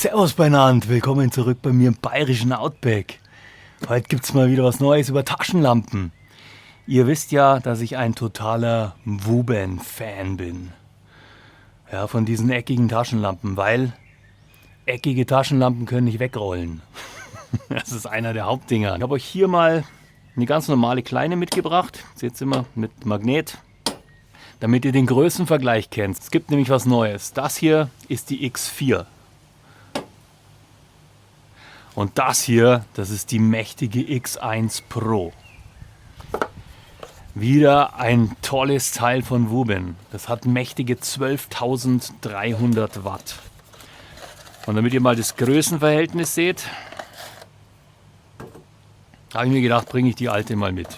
Servus beieinander, willkommen zurück bei mir im bayerischen Outback. Heute gibt es mal wieder was Neues über Taschenlampen. Ihr wisst ja, dass ich ein totaler Wuben-Fan bin. Ja, von diesen eckigen Taschenlampen, weil eckige Taschenlampen können nicht wegrollen. Das ist einer der Hauptdinger. Ich habe euch hier mal eine ganz normale kleine mitgebracht. Seht ihr immer mit Magnet, damit ihr den Größenvergleich kennt. Es gibt nämlich was Neues. Das hier ist die X4. Und das hier, das ist die mächtige X1 Pro. Wieder ein tolles Teil von Wuben. Das hat mächtige 12.300 Watt. Und damit ihr mal das Größenverhältnis seht, habe ich mir gedacht, bringe ich die alte mal mit.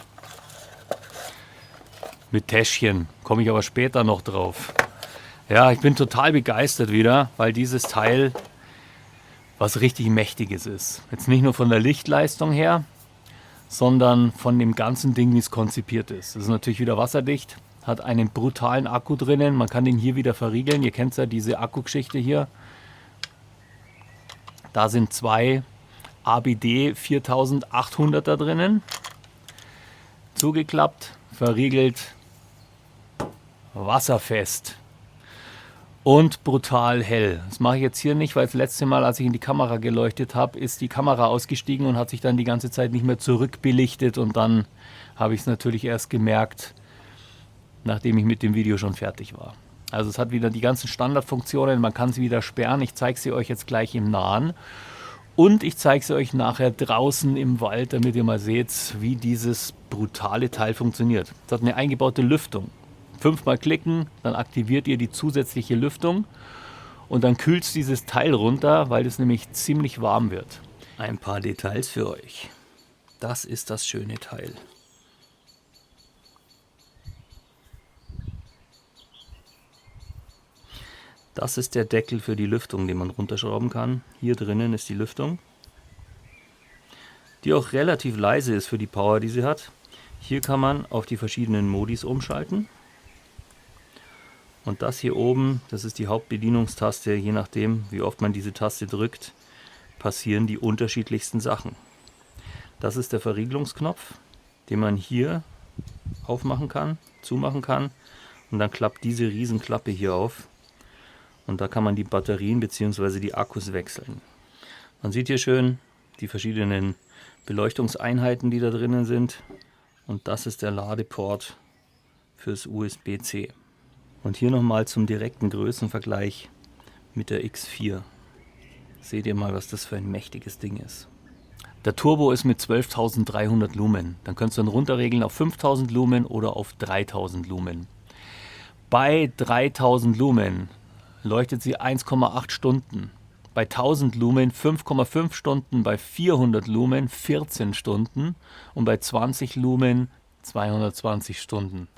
Mit Täschchen, komme ich aber später noch drauf. Ja, ich bin total begeistert wieder, weil dieses Teil was richtig Mächtiges ist. Jetzt nicht nur von der Lichtleistung her, sondern von dem ganzen Ding, wie es konzipiert ist. Es ist natürlich wieder wasserdicht, hat einen brutalen Akku drinnen. Man kann den hier wieder verriegeln. Ihr kennt ja diese Akkugeschichte hier. Da sind zwei ABD 4800er drinnen. Zugeklappt, verriegelt, wasserfest. Und brutal hell. Das mache ich jetzt hier nicht, weil das letzte Mal, als ich in die Kamera geleuchtet habe, ist die Kamera ausgestiegen und hat sich dann die ganze Zeit nicht mehr zurückbelichtet. Und dann habe ich es natürlich erst gemerkt, nachdem ich mit dem Video schon fertig war. Also es hat wieder die ganzen Standardfunktionen, man kann sie wieder sperren. Ich zeige sie euch jetzt gleich im Nahen. Und ich zeige sie euch nachher draußen im Wald, damit ihr mal seht, wie dieses brutale Teil funktioniert. Es hat eine eingebaute Lüftung. 5-mal klicken, dann aktiviert ihr die zusätzliche Lüftung und dann kühlt es dieses Teil runter, weil es nämlich ziemlich warm wird. Ein paar Details für euch. Das ist das schöne Teil. Das ist der Deckel für die Lüftung, den man runterschrauben kann. Hier drinnen ist die Lüftung, die auch relativ leise ist für die Power, die sie hat. Hier kann man auf die verschiedenen Modis umschalten. Und das hier oben, das ist die Hauptbedienungstaste. Je nachdem, wie oft man diese Taste drückt, passieren die unterschiedlichsten Sachen. Das ist der Verriegelungsknopf, den man hier aufmachen kann, zumachen kann. Und dann klappt diese Riesenklappe hier auf. Und da kann man die Batterien bzw. die Akkus wechseln. Man sieht hier schön die verschiedenen Beleuchtungseinheiten, die da drinnen sind. Und das ist der Ladeport fürs USB-C. Und hier nochmal zum direkten Größenvergleich mit der X4. Seht ihr mal, was das für ein mächtiges Ding ist. Der Turbo ist mit 12.300 Lumen. Dann könnt ihr dann runterregeln auf 5.000 Lumen oder auf 3.000 Lumen. Bei 3.000 Lumen leuchtet sie 1,8 Stunden. Bei 1000 Lumen 5,5 Stunden, bei 400 Lumen 14 Stunden und bei 20 Lumen 220 Stunden.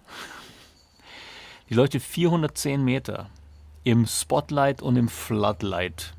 Die leuchtet 410 Meter im Spotlight und im Floodlight.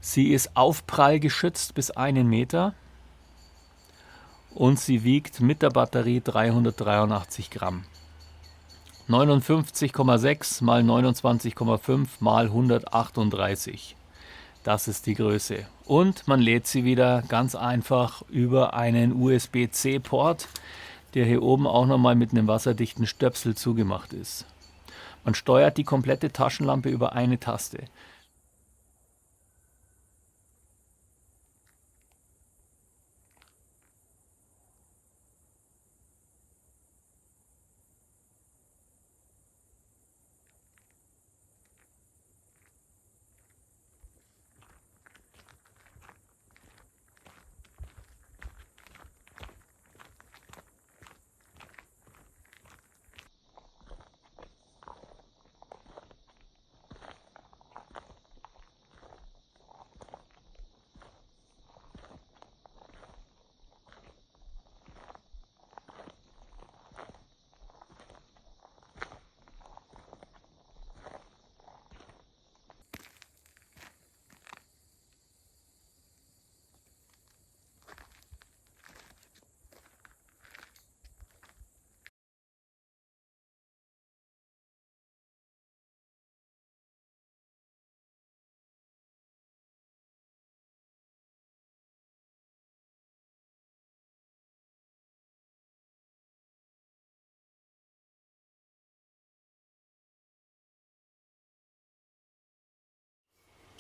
Sie ist aufprallgeschützt bis 1 Meter und sie wiegt mit der Batterie 383 Gramm. 59,6 mal 29,5 mal 138. Das ist die Größe. Und man lädt sie wieder ganz einfach über einen USB-C-Port, der hier oben auch nochmal mit einem wasserdichten Stöpsel zugemacht ist. Man steuert die komplette Taschenlampe über eine Taste.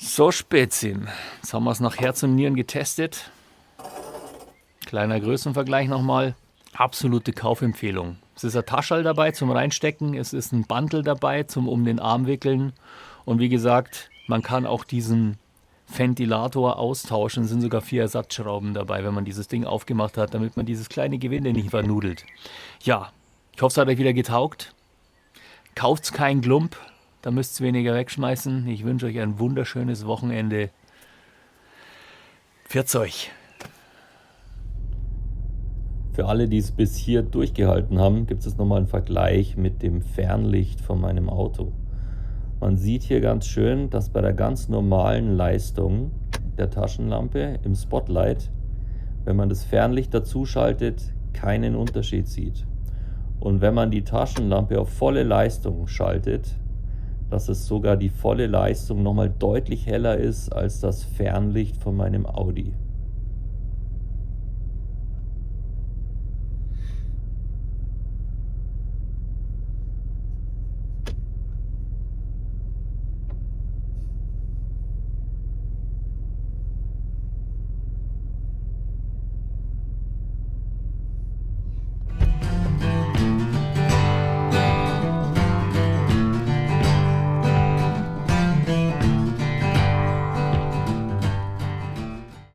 So, Spätzchen. Jetzt haben wir es nach Herz und Nieren getestet. Kleiner Größenvergleich nochmal. Absolute Kaufempfehlung. Es ist ein Taschel dabei zum Reinstecken. Es ist ein Bundle dabei zum um den Arm wickeln. Und wie gesagt, man kann auch diesen Ventilator austauschen. Es sind sogar 4 Ersatzschrauben dabei, wenn man dieses Ding aufgemacht hat, damit man dieses kleine Gewinde nicht vernudelt. Ja, ich hoffe, es hat euch wieder getaugt. Kauft's kein Glump. Da müsst ihr weniger wegschmeißen. Ich wünsche euch ein wunderschönes Wochenende. Pfiat's euch. Für alle, die es bis hier durchgehalten haben, gibt es nochmal einen Vergleich mit dem Fernlicht von meinem Auto. Man sieht hier ganz schön, dass bei der ganz normalen Leistung der Taschenlampe im Spotlight, wenn man das Fernlicht dazu schaltet, keinen Unterschied sieht. Und wenn man die Taschenlampe auf volle Leistung schaltet, dass es sogar die volle Leistung nochmal deutlich heller ist als das Fernlicht von meinem Audi.